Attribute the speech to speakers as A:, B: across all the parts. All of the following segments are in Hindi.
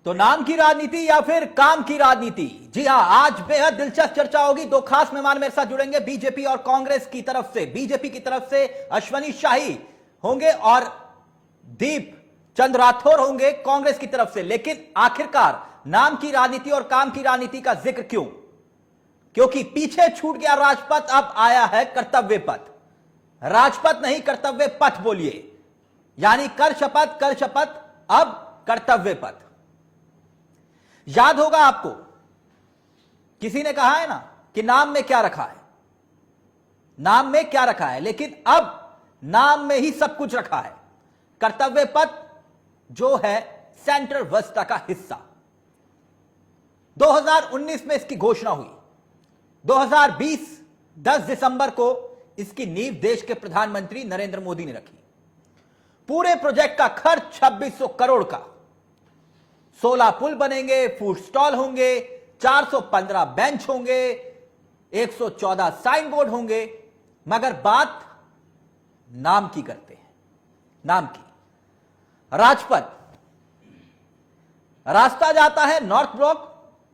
A: तो नाम की राजनीति या फिर काम की राजनीति? जी हां, आज बेहद दिलचस्प चर्चा होगी। दो खास मेहमान मेरे साथ जुड़ेंगे बीजेपी और कांग्रेस की तरफ से। बीजेपी की तरफ से अश्वनी शाही होंगे और दीप चंद राठौर होंगे कांग्रेस की तरफ से। लेकिन आखिरकार नाम की राजनीति और काम की राजनीति का जिक्र क्यों? क्योंकि पीछे छूट गया राजपथ, अब आया है कर्तव्य पथ। राजपथ नहीं, कर्तव्य पथ बोलिए, यानी कर शपथ अब कर्तव्य पथ। याद होगा आपको, किसी ने कहा है ना कि नाम में क्या रखा है, नाम में क्या रखा है, लेकिन अब नाम में ही सब कुछ रखा है। कर्तव्य पथ जो है सेंट्रल व्यवस्था का हिस्सा। 2019 में इसकी घोषणा हुई। 2020 10 दिसंबर को इसकी नींव देश के प्रधानमंत्री नरेंद्र मोदी ने रखी। पूरे प्रोजेक्ट का खर्च 2600 करोड़ का। 16 पुल बनेंगे, फूड स्टॉल होंगे, 415 बेंच होंगे, 114 साइन बोर्ड होंगे। मगर बात नाम की करते हैं, नाम की। राजपथ, रास्ता जाता है नॉर्थ ब्लॉक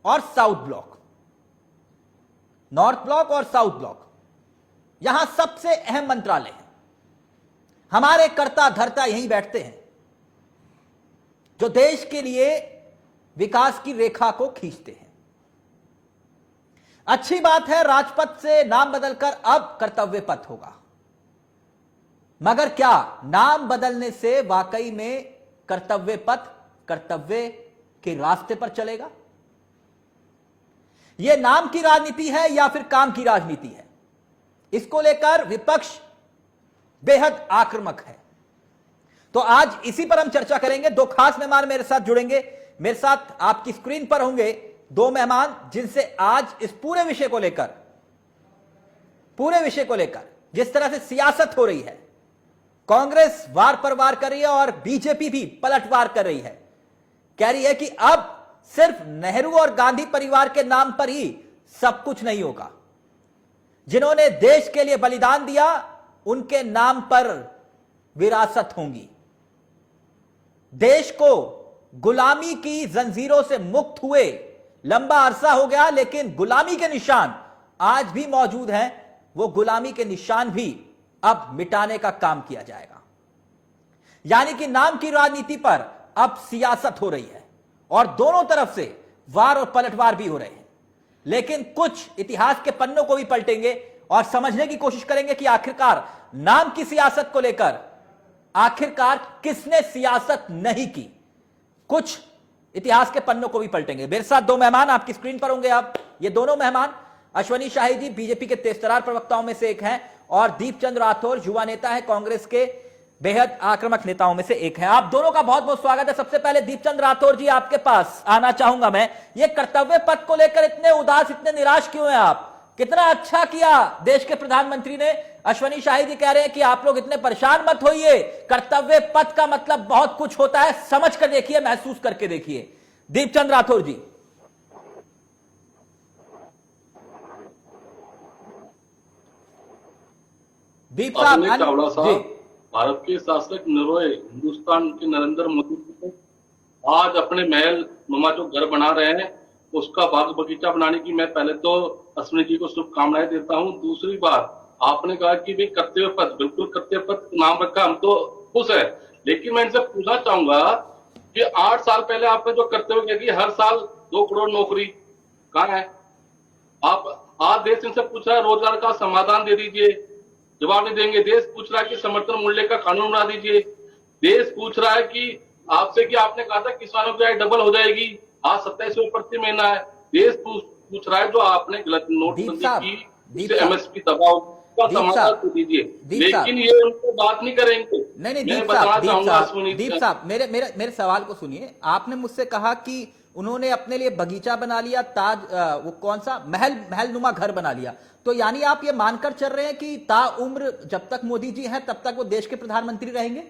A: और साउथ ब्लॉक। नॉर्थ ब्लॉक और साउथ ब्लॉक, यहां सबसे अहम मंत्रालय है। हमारे कर्ता धर्ता यहीं बैठते हैं जो देश के लिए विकास की रेखा को खींचते हैं। अच्छी बात है, राजपथ से नाम बदलकर अब कर्तव्य पथ होगा। मगर क्या नाम बदलने से वाकई में कर्तव्य पथ कर्तव्य के रास्ते पर चलेगा? यह नाम की राजनीति है या फिर काम की राजनीति है? इसको लेकर विपक्ष बेहद आक्रामक है। तो आज इसी पर हम चर्चा करेंगे। दो खास मेहमान मेरे साथ जुड़ेंगे। मेरे साथ आपकी स्क्रीन पर होंगे दो मेहमान जिनसे आज इस पूरे विषय को लेकर जिस तरह से सियासत हो रही है, कांग्रेस वार पर वार कर रही है और बीजेपी भी पलटवार कर रही है। कह रही है कि अब सिर्फ नेहरू और गांधी परिवार के नाम पर ही सब कुछ नहीं होगा। जिन्होंने देश के लिए बलिदान दिया उनके नाम पर विरासत होंगी। देश को गुलामी की जंजीरों से मुक्त हुए लंबा अरसा हो गया, लेकिन गुलामी के निशान आज भी मौजूद हैं। वो गुलामी के निशान भी अब मिटाने का काम किया जाएगा। यानी कि नाम की राजनीति पर अब सियासत हो रही है और दोनों तरफ से वार और पलटवार भी हो रहे हैं। लेकिन कुछ इतिहास के पन्नों को भी पलटेंगे और समझने की कोशिश करेंगे कि आखिरकार नाम की सियासत को लेकर आखिरकार किसने सियासत नहीं की। कुछ इतिहास के पन्नों को भी पलटेंगे। मेरे साथ दो मेहमान आपकी स्क्रीन पर होंगे। अब ये दोनों मेहमान अश्वनी शाही जी बीजेपी के तेजतर्रार प्रवक्ताओं में से एक हैं और दीप चंद राठौर युवा नेता है, कांग्रेस के बेहद आक्रामक नेताओं में से एक है। आप दोनों का बहुत बहुत स्वागत है। सबसे पहले दीप चंद राठौर जी, आपके पास आना चाहूंगा मैं। ये कर्तव्य पथ को लेकर इतने उदास, इतने निराश क्यों हैं आप? कितना अच्छा किया देश के प्रधानमंत्री ने। अश्वनी शाही जी कह रहे हैं कि आप लोग इतने परेशान मत होइए, कर्तव्य पथ का मतलब बहुत कुछ होता है, समझ कर देखिए, महसूस करके देखिए। दीप चंद राठौर जी। दीप साहब जी।
B: भारत के शासक निर्भय हिंदुस्तान के नरेंद्र मोदी आज अपने महल नुमा जो घर बना रहे हैं उसका बाग बगीचा बनाने की मैं पहले तो अश्विनी जी को शुभकामनाएं देता हूं। दूसरी बात, आपने कहा कि भाई कर्तव्य पथ, बिल्कुल कर्तव्य पथ नाम रखा, हम तो खुश है। लेकिन मैं इनसे पूछना चाहूंगा कि 8 साल पहले आपने जो कर्तव्य किया कि हर साल 2 करोड़ नौकरी, कहाँ है? आप आज देश इनसे पूछ रहा है रोजगार का समाधान दे दीजिए, जवाब नहीं देंगे। देश पूछ रहा है कि समर्थन मूल्य का कानून बना दीजिए। देश पूछ रहा है कि आपसे कि आपने कहा था किसानों की आय डबल हो जाएगी, आज 27 प्रति महीना है। देश पूछ रहा है जो आपने गलत नोटबंदी की एमएसपी दबाव का समाधान तो दीजिए। लेकिन ये उनको बात नहीं करेंगे।
A: नहीं, दीप साहब मेरे सवाल को सुनिए। आपने मुझसे कहा कि उन्होंने अपने लिए बगीचा बना लिया, वो कौन सा महल नुमा घर बना लिया। तो यानी आप ये मानकर चल रहे हैं कि ताउम्र जब तक मोदी जी हैं तब तक वो देश के प्रधानमंत्री रहेंगे?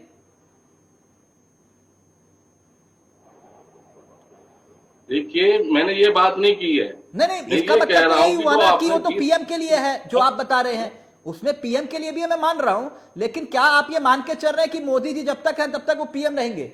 B: देखिए, मैंने ये बात नहीं की है।
A: नहीं, इसका मतलब यही हुआ ना कि वो तो पीएम के लिए है जो आप बता रहे हैं, उसमें पीएम के लिए भी मैं मान रहा हूं। लेकिन क्या आप ये मान के चल रहे हैं कि मोदी जी जब तक हैं तब तक वो पीएम रहेंगे?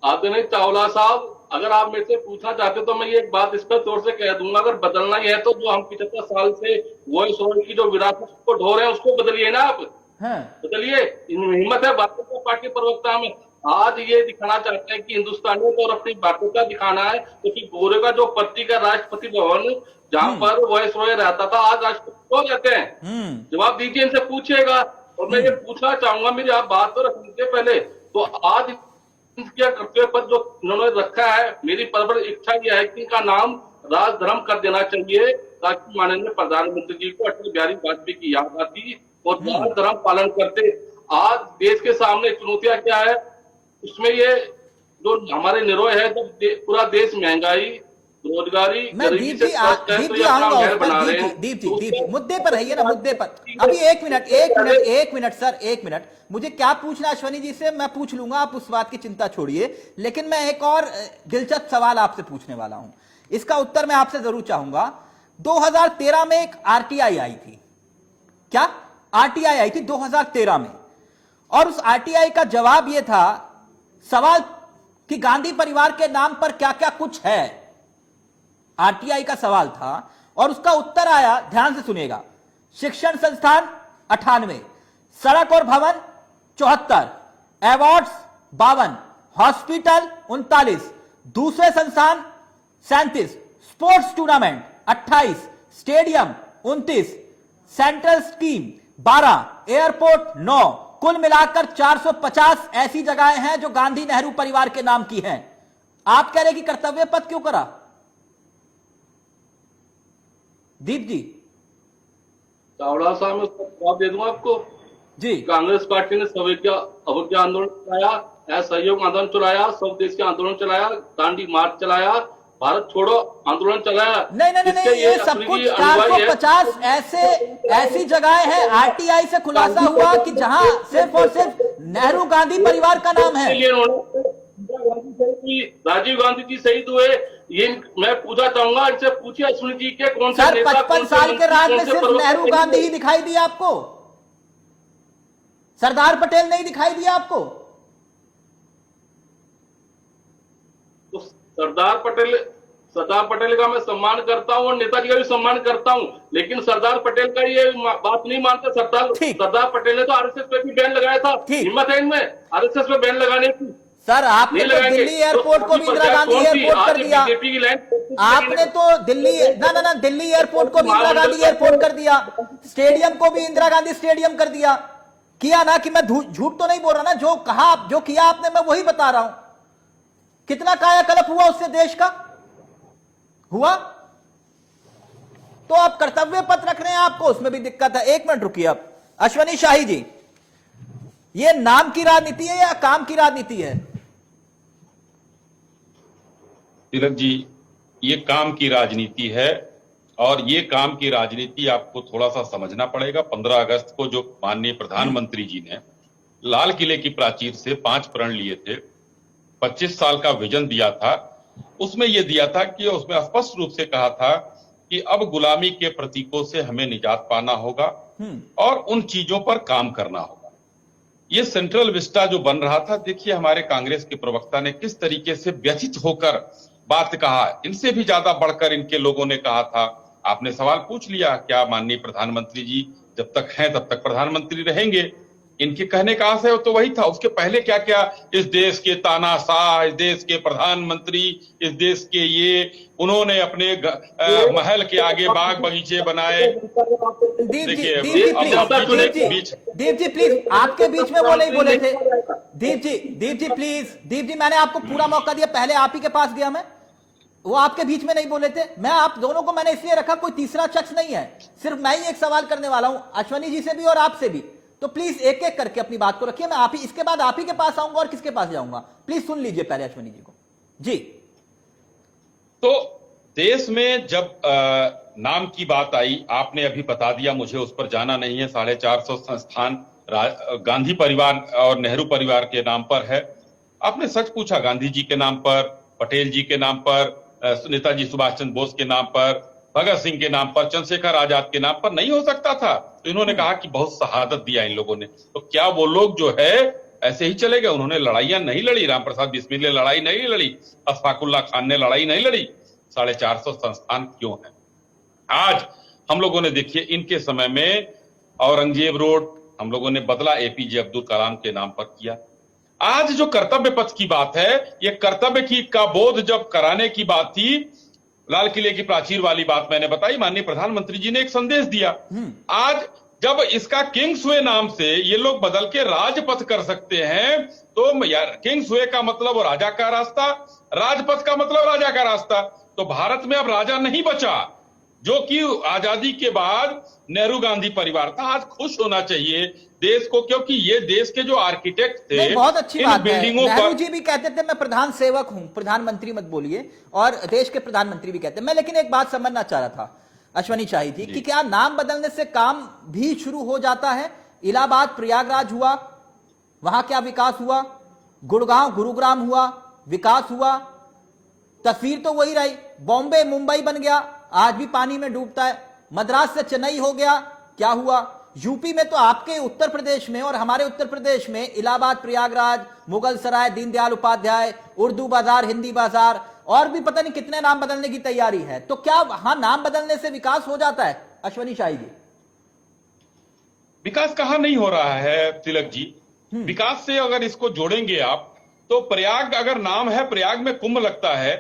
B: आदरणीय चावला साहब, अगर आप मेरे से पूछना चाहते तो मैं ये एक बात इस पर जोर से कह दूंगा, अगर बदलना ही है तो जो हम 75 साल से वॉइस ओवर की जो विरासत को ढो रहे हैं उसको बदलिए ना आप।
A: हाँ।
B: बदलिए, हिम्मत है भारतीय जनता पार्टी प्रवक्ता में। आज ये दिखाना चाहते हैं कि हिंदुस्तानियों को और अपनी बाध्यता दिखाना है, क्योंकि गोरे का जो प्रतीक है राष्ट्रपति भवन जहां पर वॉइस रॉय रहता था, आज राष्ट्रपति क्यों रहते हैं? जवाब दीजिए, इनसे पूछिएगा। और मैं ये पूछना चाहूंगा, मेरी आप बात तो रखने से पहले, तो आज क्या कर्तव्य पद जो उन्होंने रखा है, मेरी प्रबल इच्छा यह है कि इनका नाम राजधर्म कर देना चाहिए, ताकि माननीय प्रधानमंत्री जी को अटल बिहारी वाजपेयी की याद आती और राजधर्म पालन करते। आज देश के सामने चुनौतियां क्या है, उसमें ये जो हमारे निरोए है, जब पूरा देश महंगाई, रोजगारी,
A: मैं दीप जी आऊंगा उस पर। दीप जी मुद्दे पर रहिए ना, मुद्दे पर। अभी एक मिनट सर, एक मिनट। मुझे क्या पूछना अश्वनी जी से मैं पूछ लूंगा, आप उस बात की चिंता छोड़िए। लेकिन मैं एक और दिलचस्प सवाल आपसे पूछने वाला हूं, इसका उत्तर मैं आपसे जरूर चाहूंगा। 2013 में एक आरटीआई आई थी, क्या आरटीआई आई थी 2013 में, और उस आरटीआई का जवाब यह था, सवाल कि गांधी परिवार के नाम पर क्या क्या कुछ है, आरटीआई का सवाल था। और उसका उत्तर आया, ध्यान से सुनिएगा, शिक्षण संस्थान 98, सड़क और भवन 74, अवार्ड्स 52, हॉस्पिटल 39, दूसरे संस्थान 37, sports tournament 28, stadium 29, central scheme 12, airport 9, कुल मिलाकर 450 ऐसी जगहें हैं जो गांधी नेहरू परिवार के नाम की हैं। आप कह रहे कि कर्तव्य पथ क्यों करा? दीप जी।
B: चावड़ा साहब, मैं उसका जवाब दे दूंगा आपको
A: जी।
B: कांग्रेस पार्टी ने अवज्ञा आंदोलन चलाया, असहयोग आंदोलन चलाया, सब देश के आंदोलन चलाया, दांडी मार्च चलाया, भारत छोड़ो आंदोलन चलाया।
A: नहीं, ये सब कुछ 450 ऐसी जगहें हैं, आरटीआई से खुलासा हुआ कि जहां सिर्फ और सिर्फ नेहरू गांधी परिवार का नाम है।
B: राजीव गांधी जी शहीद हुए, ये मैं पूछना चाहूंगा, इनसे पूछिए अश्विनी जी के कौन से
A: सर 55 साल के राज में सिर्फ नेहरू गांधी ही दिखाई दिया आपको, सरदार पटेल नहीं दिखाई दिया आपको?
B: तो सरदार पटेल का मैं सम्मान करता हूं और नेताजी का भी सम्मान करता हूं, लेकिन सरदार पटेल का ये बात नहीं मानते। सरदार पटेल ने तो आरएसएस पे भी बैन लगाया था, हिम्मत है इनमें आरएसएस पे बैन लगाने की?
A: सर आपने तो दिल्ली एयरपोर्ट को भी इंदिरा गांधी एयरपोर्ट कर दिया। आपने तो दिल्ली एयरपोर्ट को भी इंदिरा गांधी एयरपोर्ट कर दिया, स्टेडियम को भी इंदिरा गांधी स्टेडियम कर दिया। किया ना, कि मैं झूठ तो नहीं बोल रहा ना, जो कहा जो किया आपने मैं वही बता रहा हूं। कितना कायाकल्प हुआ उससे देश का हुआ? तो आप कर्तव्य पथ रख रहे हैं, आपको उसमें भी दिक्कत है। एक मिनट रुकिए आप। अश्वनी शाही जी, ये नाम की राजनीति है या काम की राजनीति है?
C: तिलक जी, ये काम की राजनीति है, और ये काम की राजनीति आपको थोड़ा सा समझना पड़ेगा। 15 अगस्त को जो माननीय प्रधानमंत्री जी ने लाल किले की प्राचीर से 5 प्रण लिए थे, 25 साल का विजन दिया था, उसमें यह दिया था कि उसमें स्पष्ट रूप से कहा था कि अब गुलामी के प्रतीकों से हमें निजात पाना होगा और उन चीजों पर काम करना होगा। ये सेंट्रल विस्टा जो बन रहा था, देखिए हमारे कांग्रेस के प्रवक्ता ने किस तरीके से व्यथित होकर बात कहा, इनसे भी ज्यादा बढ़कर इनके लोगों ने कहा था। आपने सवाल पूछ लिया, क्या माननीय प्रधानमंत्री जी जब तक हैं तब तक प्रधानमंत्री रहेंगे? इनके कहने का आशय तो वही था। उसके पहले क्या क्या, इस देश के तानाशाह, इस देश के प्रधानमंत्री, इस देश के ये, उन्होंने अपने महल के आगे बाग बगीचे बनाए।
A: दीप जी प्लीज, आपके बीच में वो नहीं बोले थे। दीप जी प्लीज, दीप जी मैंने आपको पूरा मौका दिया, पहले आप ही के पास गया मैं, वो आपके बीच में नहीं बोले थे। मैं आप दोनों को मैंने इसलिए रखा, कोई तीसरा शख्स नहीं है, सिर्फ मैं ही एक सवाल करने वाला हूं, अश्वनी जी से भी और आपसे भी। तो प्लीज एक एक करके अपनी बात को रखिए। मैं आप ही, इसके बाद आप ही के पास आऊंगा और किसके पास जाऊंगा, प्लीज सुन लीजिए पहले अश्वनी जी को। जी।
C: तो देश में जब नाम की बात आई, आपने अभी बता दिया, मुझे उस पर जाना नहीं है। 450 संस्थान गांधी परिवार और नेहरू परिवार के नाम पर है। आपने सच पूछा, गांधी जी के नाम पर, पटेल जी के नाम पर, नेताजी सुभाष चंद्र बोस के नाम पर, भगत सिंह के नाम पर, चंद्रशेखर आजाद के नाम पर नहीं हो सकता था? तो इन्होंने कहा कि बहुत शहादत दिया इन लोगों ने। तो क्या वो लोग जो है ऐसे ही चले गए। उन्होंने लड़ाइयां नहीं लड़ी, रामप्रसाद बिस्मिल ने लड़ाई नहीं लड़ी, अशफाकुल्ला खान ने लड़ाई नहीं लड़ी। 450 संस्थान क्यों है? आज हम लोगों ने देखिए इनके समय में औरंगजेब रोड हम लोगों ने बदला एपीजे अब्दुल कलाम के नाम पर किया। आज जो कर्तव्य पथ की बात है, ये कर्तव्य की का बोध जब कराने की बात थी, लाल किले की प्राचीर वाली बात मैंने बताई, माननीय प्रधानमंत्री जी ने एक संदेश दिया। आज जब इसका किंग्सवे नाम से ये लोग बदल के राजपथ कर सकते हैं, तो यार किंग्सवे का मतलब राजा का रास्ता, राजपथ का मतलब राजा का रास्ता। तो भारत में अब राजा नहीं बचा, जो कि आजादी के बाद नेहरू गांधी परिवार था। आज खुश होना चाहिए देश को, क्योंकि ये देश के जो आर्किटेक्ट थे,
A: बहुत अच्छी बात है।
C: बिल्डिंगों
A: नेहरू जी भी कहते थे मैं प्रधान सेवक हूं, प्रधानमंत्री मत बोलिए, और देश के प्रधानमंत्री भी कहते हैं। मैं लेकिन एक बात समझना चाह रहा था, अश्वनी शाही थी, कि क्या नाम बदलने से काम भी शुरू हो जाता है? इलाहाबाद प्रयागराज हुआ, वहां क्या विकास हुआ? गुड़गांव गुरुग्राम हुआ, विकास हुआ? तस्वीर तो वही रही। बॉम्बे मुंबई बन गया, आज भी पानी में डूबता है। मद्रास से चेन्नई हो गया, क्या हुआ? यूपी में तो आपके उत्तर प्रदेश में और हमारे उत्तर प्रदेश में इलाहाबाद प्रयागराज, मुगल सराय, दीनदयाल उपाध्याय, उर्दू बाजार, हिंदी बाजार, और भी पता नहीं कितने नाम बदलने की तैयारी है। तो क्या वहां नाम बदलने से विकास हो जाता है, अश्वनी शाही जी?
C: विकास कहां नहीं हो रहा है तिलक जी। विकास से अगर इसको जोड़ेंगे आप, तो प्रयाग अगर नाम है, प्रयाग में कुंभ लगता है,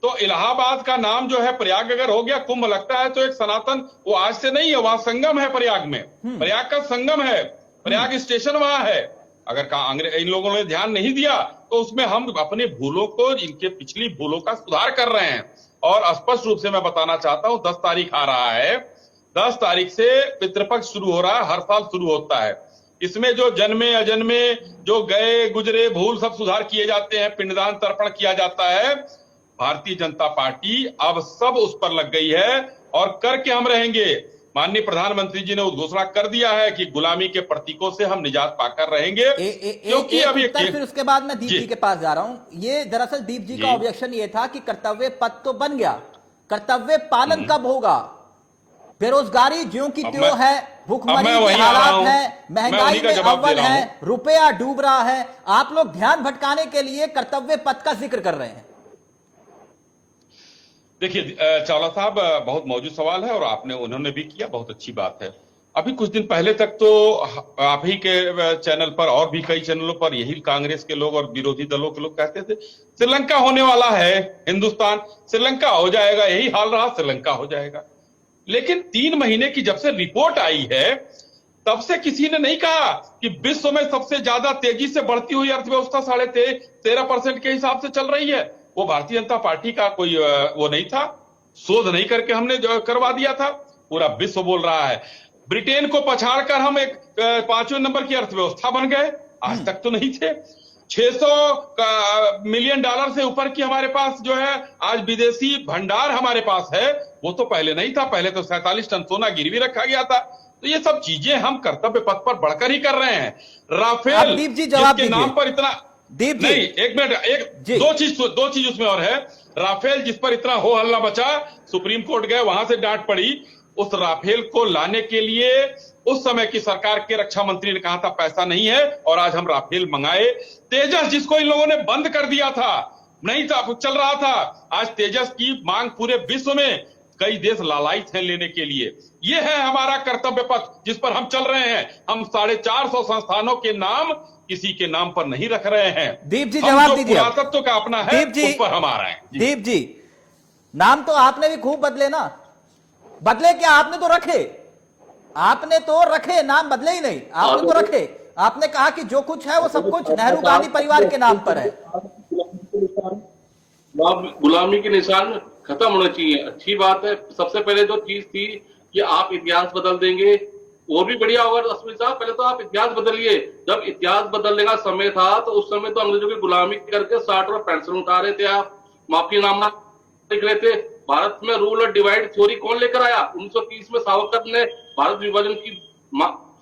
C: तो इलाहाबाद का नाम जो है प्रयाग अगर हो गया, कुंभ लगता है, तो एक सनातन, वो आज से नहीं है, वहां संगम है प्रयाग में, प्रयाग का संगम है, प्रयाग स्टेशन वहां है। अगर इन लोगों ने ध्यान नहीं दिया, तो उसमें हम अपने भूलों को, इनके पिछली भूलों का सुधार कर रहे हैं। और स्पष्ट रूप से मैं बताना चाहता हूं, 10 तारीख आ रहा है, 10 तारीख से पितृपक्ष शुरू हो रहा है, हर साल शुरू होता है। इसमें जो जन्मे अजन्मे, जो गए गुजरे भूल, सब सुधार किए जाते हैं, पिंडदान तर्पण किया जाता है। भारतीय जनता पार्टी अब सब उस पर लग गई है, और करके हम रहेंगे। माननीय प्रधानमंत्री जी ने घोषणा कर दिया है कि गुलामी के प्रतीकों से हम निजात पाकर रहेंगे। क्योंकि अभी
A: फिर उसके बाद मैं दीप जी के पास जा रहा हूं। ये दरअसल दीप जी का ऑब्जेक्शन ये था कि कर्तव्य पथ तो बन गया, कर्तव्य पालन कब होगा? बेरोजगारी ज्यों की त्यों है, भूखमरी के हालात है, महंगाई में अव्वल है, रुपया डूब रहा है। आप लोग ध्यान भटकाने के लिए कर्तव्य पथ का जिक्र कर रहे हैं।
C: देखिए चावला साहब, बहुत मौजूद सवाल है, और उन्होंने भी किया, बहुत अच्छी बात है। अभी कुछ दिन पहले तक तो आप ही के चैनल पर और भी कई चैनलों पर यही कांग्रेस के लोग और विरोधी दलों के लोग कहते थे श्रीलंका होने वाला है, हिंदुस्तान श्रीलंका हो जाएगा, यही हाल रहा, श्रीलंका हो जाएगा। लेकिन 3 महीने की जब से रिपोर्ट आई है, तब से किसी ने नहीं कहा कि विश्व में सबसे ज्यादा तेजी से बढ़ती हुई अर्थव्यवस्था 13.5% के हिसाब से चल रही है। वो भारतीय जनता पार्टी का कोई वो नहीं था, शोध नहीं करके हमने जो करवा दिया था, पूरा विश्व बोल रहा है। ब्रिटेन को पछाड़कर हम एक 5वें नंबर की अर्थव्यवस्था बन गए, आज तक तो नहीं थे। 600 मिलियन डॉलर से ऊपर की हमारे पास जो है आज विदेशी भंडार हमारे पास है, वो तो पहले नहीं था। पहले तो 47 टन सोना गिरवी रखा गया था। तो ये सब चीजें हम कर्तव्य पथ पर बढ़कर ही कर रहे हैं। राफेल
A: दीप जी जवाब
C: के नाम पर इतना
A: दीप जी,
C: नहीं, एक मिनट, दो चीज उसमें और है। राफेल जिस पर इतना हो हल्ला मचा, सुप्रीम कोर्ट गए, वहां से डांट पड़ी। उस राफेल को लाने के लिए उस समय की सरकार के रक्षा मंत्री ने कहा था पैसा नहीं है, और आज हम राफेल मंगाए। तेजस जिसको इन लोगों ने बंद कर दिया था, नहीं था, चल रहा था, आज तेजस की मांग पूरे विश्व में, कई देश लालायित हैं लेने के लिए। ये है हमारा कर्तव्य पथ जिस पर हम चल रहे हैं। हम 450 संस्थानों के नाम किसी के नाम पर नहीं रख रहे हैं।
A: दीप जी जवाब दीजिए।
C: पुरातत्व का अपना है, उस पर हम आ रहे हैं।
A: दीप जी, नाम तो आपने भी खूब बदले ना, बदले क्या? आपने तो रखे, नाम बदले ही नहीं, आपने तो रखे। आपने कहा कि जो कुछ है वो सब कुछ नेहरू गांधी परिवार के नाम पर है।
B: गुलामी के निशान खत्म होना चाहिए, अच्छी बात है। सबसे पहले जो चीज थी कि आप इतिहास बदल देंगे, वो भी बढ़िया होगा। अस्मी साहब, पहले तो आप इतिहास बदलिए। जब इतिहास बदलने का समय था, तो उस समय तो अंग्रेजों की गुलामी करके 60 रुपए पेंशन उठा रहे थे, आप माफीनामा लिख रहे थे। भारत में रूल और डिवाइड थ्योरी कौन लेकर आया? 1930 में सावरकर ने भारत विभाजन की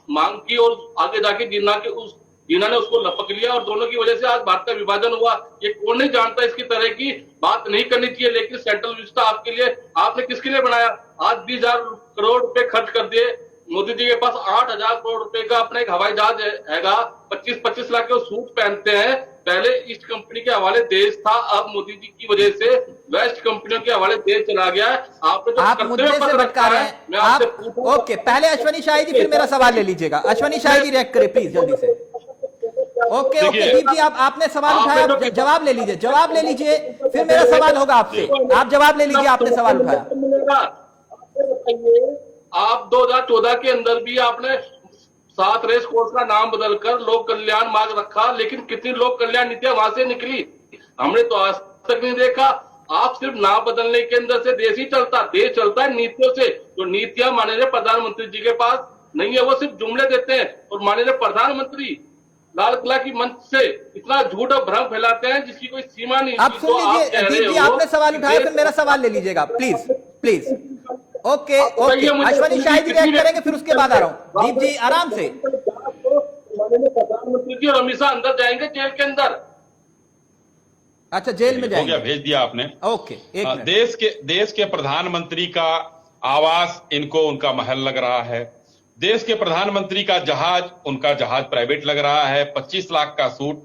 B: मांग की, और आगे जाके जीना ने उसको लपक लिया, और दोनों की वजह से आज भारत का विभाजन हुआ। ये कौन नहीं जानता? इसकी तरह की बात नहीं करनी चाहिए। लेकिन सेंट्रल विस्टा आपके लिए, आपने किसके लिए बनाया? आज 20,000 करोड़ रुपए खर्च कर दिए मोदी जी के पास 8,000 करोड़ रुपए का अपना एक हवाई जहाज हैगा, 25-25 लाख के सूट पहनते हैं। पहले ईस्ट कंपनी के हवाले देश था, अब मोदी जी की वजह से वेस्ट कंपनियों के हवाले देश चला गया है। आपने जो
A: आप मुद्दे से भटका रहे हैं।
B: मैं आपसे
A: आप
B: पूछूं,
A: ओके, पहले अश्वनी शाही जी, फिर मेरा सवाल ले लीजिएगा। अश्वनी शाही जी रिएक्ट करें प्लीज जल्दी से। ओके ओके दीप जी, आपने सवाल उठाया, जवाब ले लीजिए, जवाब ले लीजिए, फिर मेरा सवाल होगा आपसे। आप जवाब ले लीजिए, आपने सवाल उठाया।
B: आप 2014 के अंदर भी आपने 7 रेस कोर्स का नाम बदलकर लोक कल्याण मार्ग रखा, लेकिन कितनी लोक कल्याण नीतियां वहां से निकली हमने तो आज तक नहीं देखा। आप सिर्फ नाम बदलने के अंदर से देश ही चलता, देश चलता है नीतियों से। जो नीतियां माननीय प्रधानमंत्री जी के पास नहीं है, वो सिर्फ जुमले देते हैं। और माननीय प्रधानमंत्री लाल किला की मंच से इतना झूठ और भ्रम फैलाते हैं जिसकी कोई सीमा नहीं।
A: आप सुन लीजिए दीप जी, आपने सवाल उठाया, फिर मेरा सवाल ले लीजिएगा please please. Okay okay, Ashwani Shahi ji react करेंगे, फिर उसके बाद आ रहा हूं। दीप जी आराम से।
B: माननीय प्रधानमंत्री जी और अमित शाह अंदर जाएंगे जेल के अंदर।
A: अच्छा, जेल में
C: हो गया,
A: जाएंगे,
C: भेज दिया आपने।
A: ओके एक मिनट।
C: देश के प्रधानमंत्री का आवास इनको उनका महल लग रहा है। देश के प्रधानमंत्री का जहाज उनका जहाज प्राइवेट लग रहा है। 25 लाख का सूट।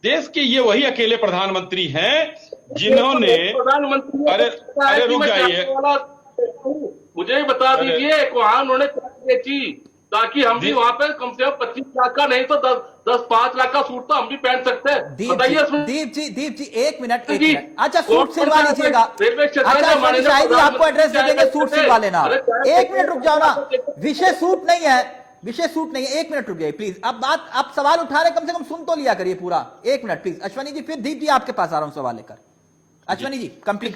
C: देश के ये वही अकेले प्रधानमंत्री हैं जिन्होंने अरे रुक जाइए,
B: मुझे ही बता दीजिए वहां उन्होंने क्या बेची, ताकि हम भी वहां पे कम से कम 25 लाख का नहीं तो 10-5 लाख का सूट तो हम भी पहन सकते हैं।
A: दीप जी एक मिनट। अच्छा, सूट सिलवा लीजिएगा। अच्छा अश्वनी शाही जी, आपको एड्रेस दे देंगे, सूट सिलवा लेना। एक मिनट रुक जाओ ना, विषय सूट नहीं है, विषय सूट नहीं है। एक मिनट रुक जाइए प्लीज। अब बात, आप सवाल उठा रहे, कम से कम सुन तो लिया करिए पूरा। एक मिनट प्लीज अश्वनी जी, फिर दीप जी आपके पास आ रहा हूं सवाल लेकर। अश्वनी जी कंप्लीट।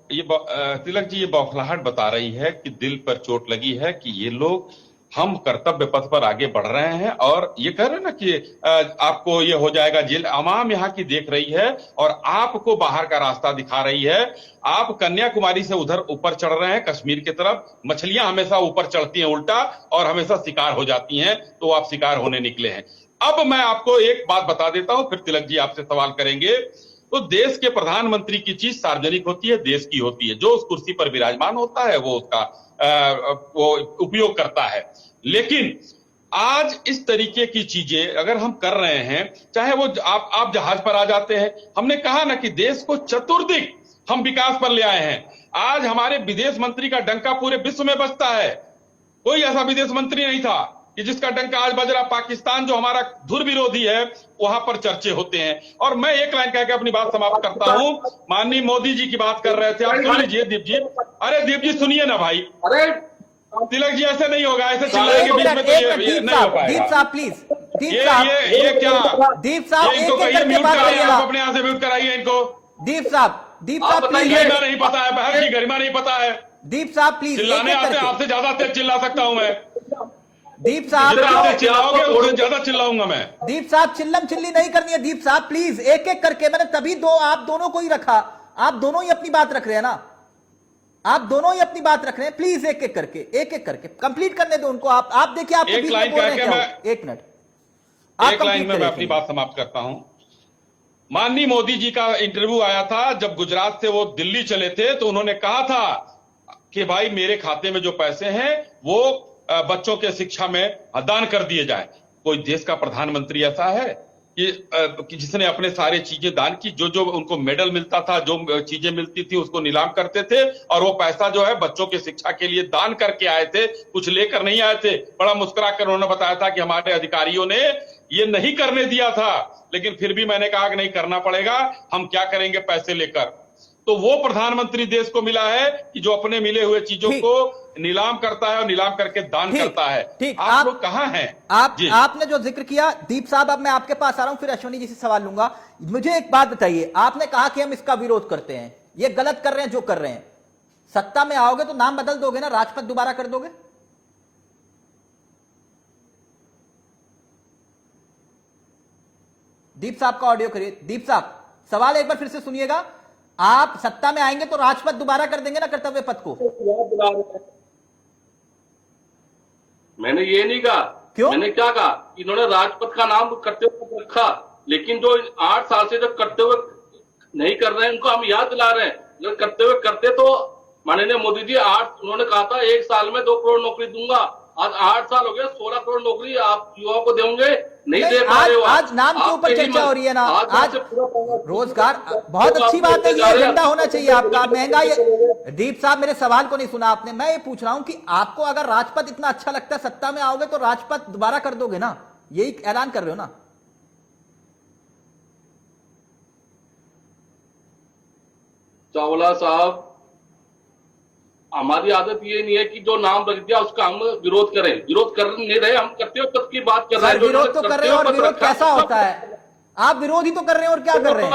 C: तिलक जी, ये बौखलाहट बता रही है कि दिल पर चोट लगी है कि ये लोग हम कर्तव्य पथ पर आगे बढ़ रहे हैं और ये कह रहे हैं ना कि आपको ये हो जाएगा जेल। अवाम यहाँ की देख रही है और आपको बाहर का रास्ता दिखा रही है। आप कन्याकुमारी से उधर ऊपर चढ़ रहे हैं कश्मीर की तरफ। मछलियां हमेशा ऊपर चढ़ती हैं उल्टा और हमेशा शिकार हो जाती हैं, तो आप शिकार होने निकले हैं। अब मैं आपको एक बात बता देता हूं, फिर तिलक जी आपसे सवाल करेंगे। तो देश के प्रधानमंत्री की चीज सार्वजनिक होती है, देश की होती है। जो उस कुर्सी पर विराजमान होता है वो उसका वो उपयोग करता है। लेकिन आज इस तरीके की चीजें अगर हम कर रहे हैं, चाहे वो आप जहाज पर आ जाते हैं। हमने कहा ना कि देश को चतुर्दिक हम विकास पर ले आए हैं। आज हमारे विदेश मंत्री का डंका पूरे विश्व में बजता है। कोई ऐसा विदेश मंत्री नहीं था कि जिसका डंका आज बज रहा। पाकिस्तान जो हमारा धुर विरोधी है, वहां पर चर्चे होते हैं। और मैं एक लाइन कह के अपनी बात समाप्त करता हूं। माननीय मोदी जी की बात कर रहे थे, आप सुन लीजिए दीप जी। अरे दीप जी सुनिए ना भाई।
B: अरे
C: तिलक जी ऐसे नहीं होगा, ऐसे चिल्लाएंगे बीच में तो ये नहीं हो पाएगा।
A: दीप साहब प्लीज,
C: ये क्या
A: दीप साहब
C: इनको कहिए म्यूट कराइए, आप अपने यहाँ से म्यूट कराइए इनको।
A: दीप साहब प्लीज।
C: गरिमा नहीं पता है, बहस की गरिमा नहीं पता है।
A: दीप साहब प्लीज,
C: चिल्लाने आते आपसे ज्यादा तेज चिल्ला सकता हूं मैं।
A: दीप साहब
C: चिल्लाओगे उससे ज्यादा चिल्लाऊंगा मैं।
A: दीप साहब चिल्लम चिल्ली नहीं करनी है। दीप साहब प्लीज, एक एक करके। मैंने तभी आप दोनों को ही रखा। आप दोनों ही अपनी बात रख रहे हैं ना, आप दोनों ही अपनी बात रख रहे हैं। प्लीज एक एक करके कंप्लीट करने दो उनको। आप देखिए, आप
C: एक लाइन कह के मैं
A: एक मिनट,
C: एक लाइन में मैं अपनी बात समाप्त करता हूं। माननीय मोदी जी का इंटरव्यू आया था जब गुजरात से वो दिल्ली चले थे, तो उन्होंने कहा था कि भाई मेरे खाते में जो पैसे हैं वो बच्चों के शिक्षा में दान कर दिए जाए। कोई देश का प्रधानमंत्री ऐसा है कि जिसने अपने सारे चीजें दान की? जो उनको मेडल मिलता था, जो चीजें मिलती थी, उसको नीलाम करते थे और वो पैसा जो है बच्चों के शिक्षा के लिए दान करके आए थे, कुछ लेकर नहीं आए थे। बड़ा मुस्कुरा कर उन्होंने बताया था कि हमारे अधिकारियों ने ये नहीं करने दिया था, लेकिन फिर भी मैंने कहा कि नहीं करना पड़ेगा, हम क्या करेंगे पैसे लेकर। तो वो प्रधानमंत्री देश को मिला है कि जो अपने मिले हुए चीजों को नीलाम करता है और नीलाम करके दान करता है।
A: ठीक,
C: आप लोग कहां हैं?
A: आपने जो जिक्र किया दीप साहब, अब मैं आपके पास आ रहा हूं, फिर अश्वनी जी से सवाल लूंगा। मुझे एक बात बताइए, आपने कहा कि हम इसका विरोध करते हैं, ये गलत कर रहे हैं जो कर रहे हैं। सत्ता में आओगे तो नाम बदल दोगे ना, राजपथ दोबारा कर दोगे? दीप साहब का ऑडियो करिए। दीप साहब सवाल एक बार फिर से सुनिएगा। आप सत्ता में आएंगे तो राजपथ दोबारा कर देंगे ना, कर्तव्य पथ को?
B: मैंने ये नहीं कहा।
A: क्यों?
B: मैंने क्या कहा, इन्होंने राजपथ का नाम कर्तव्य पथ रखा, लेकिन जो 8 साल से जो कर्तव्य नहीं कर रहे हैं उनको हम याद दिला रहे हैं। अगर कर्तव्य करते तो माननीय मोदी जी उन्होंने कहा था 1 साल में 2 करोड़ नौकरी दूंगा। आज 8 साल हो गए, 16 करोड़ नौकरी आप युवाओं को देंगे, नहीं दे पा रहे हो।
A: आज नाम के ऊपर चर्चा हो रही है ना, आज रोजगार, बहुत अच्छी बात है, ये एजेंडा होना चाहिए आपका। महंगाई, दीप साहब मेरे सवाल को नहीं सुना आपने। मैं ये पूछ रहा हूं कि आपको अगर राजपथ इतना अच्छा लगता है, सत्ता में आओगे तो राजपथ दोबारा कर दोगे ना, यही ऐलान कर रहे हो ना?
B: चावला साहब, हमारी आदत ये नहीं है कि जो नाम रख दिया उसका हम विरोध करें। विरोध कर नहीं रहे, हम कर्तव्य पथ की बात कर रहे हैं।
A: विरोध तो कर रहे हैं, और विरोध कैसा होता है? आप विरोध ही तो कर रहे हैं और क्या कर रहे हैं?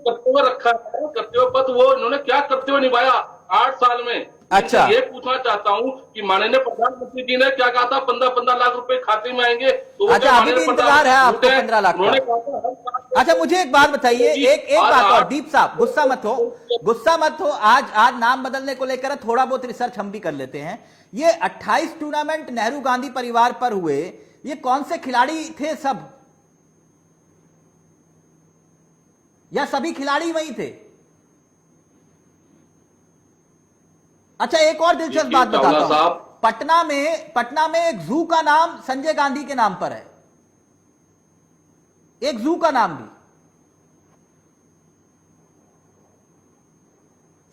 B: कर्तव्य रखा है, कर्तव्य पथ वो इन्होंने क्या कर्तव्य निभाया 8 साल में।
A: अच्छा,
B: ये पूछना चाहता हूं कि माननीय प्रधानमंत्री जी ने क्या कहा था, 15-15 लाख रुपए खाते में आएंगे। तो
A: अच्छा, अभी भी इंतजार है आपको 15 लाख का? अच्छा, मुझे एक बात बताइए, एक बात और, दीप साहब गुस्सा मत हो। आज नाम बदलने को लेकर थोड़ा बहुत रिसर्च हम भी कर लेते हैं। ये 28 टूर्नामेंट नेहरू गांधी परिवार पर हुए, ये कौन से खिलाड़ी थे? सब या सभी खिलाड़ी वही थे? अच्छा, एक और दिलचस्प बात बताता हूं। पटना में एक जू का नाम संजय गांधी के नाम पर है, एक जू का नाम भी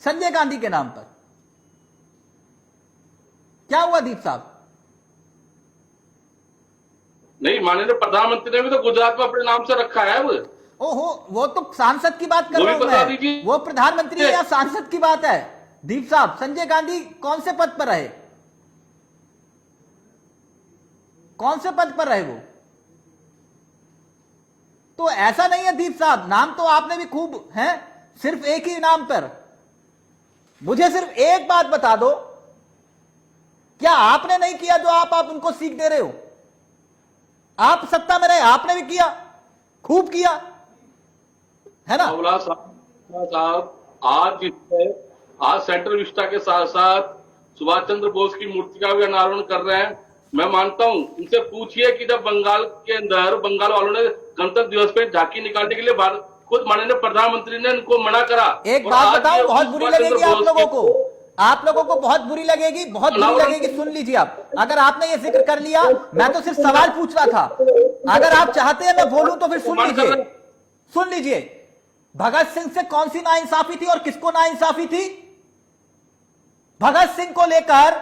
A: संजय गांधी के नाम पर। क्या हुआ दीप साहब?
B: नहीं, माननीय प्रधानमंत्री ने भी तो गुजरात में अपने नाम से रखा है।
A: ओहो, वो तो सांसद की बात कर रहा हूं मैं, वो प्रधानमंत्री या सांसद की बात है। दीप साहब, संजय गांधी कौन से पद पर रहे? कौन से पद पर रहे वो? तो ऐसा नहीं है दीप साहब, नाम तो आपने भी खूब है, सिर्फ एक ही नाम पर। मुझे सिर्फ एक बात बता दो, क्या आपने नहीं किया जो आप उनको सीख दे रहे हो? आप सत्ता में रहे, आपने भी किया, खूब किया, है ना?
B: साहब, आज सेंट्रल विस्टा के साथ साथ सुभाष चंद्र बोस की मूर्ति का भी अनावरण कर रहे हैं। मैं मानता हूं, इनसे पूछिए कि जब बंगाल के अंदर बंगाल वालों ने गणतंत्र दिवस पे झांकी निकालने के लिए खुद माननीय प्रधानमंत्री ने इनको मना करा।
A: एक बात बताओ, बहुत बुरी लगेगी आप लोगों को, बहुत बुरी लगेगी, बहुत बुरी लगेगी। सुन लीजिए, आप अगर आपने ये जिक्र कर लिया, मैं तो सिर्फ सवाल पूछ रहा था। अगर आप चाहते हैं मैं बोलूं तो फिर सुन लीजिए। भगत सिंह से कौन सी नाइंसाफी थी और किसको नाइंसाफी थी? भगत सिंह को लेकर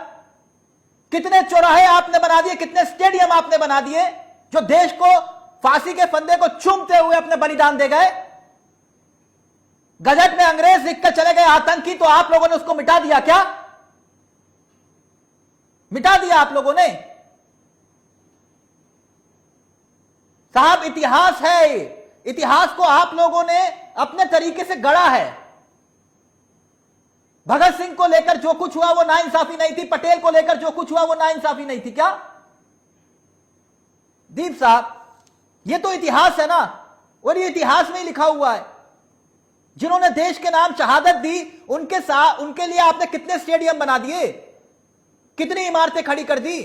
A: कितने चौराहे आपने बना दिए, कितने स्टेडियम आपने बना दिए, जो देश को फांसी के फंदे को चूमते हुए अपने बलिदान दे गए। गजट में अंग्रेज लिखकर चले गए आतंकी, तो आप लोगों ने उसको मिटा दिया क्या? मिटा दिया आप लोगों ने। साहब, इतिहास है, इतिहास को आप लोगों ने अपने तरीके से गढ़ा है। भगत सिंह को लेकर जो कुछ हुआ वो नाइंसाफी नहीं थी, पटेल को लेकर जो कुछ हुआ वो नाइंसाफी नहीं थी क्या? दीप साहब, ये तो इतिहास है ना, और ये इतिहास में ही लिखा हुआ है। जिन्होंने देश के नाम शहादत दी, उनके लिए आपने कितने स्टेडियम बना दिए, कितनी इमारतें खड़ी कर दी,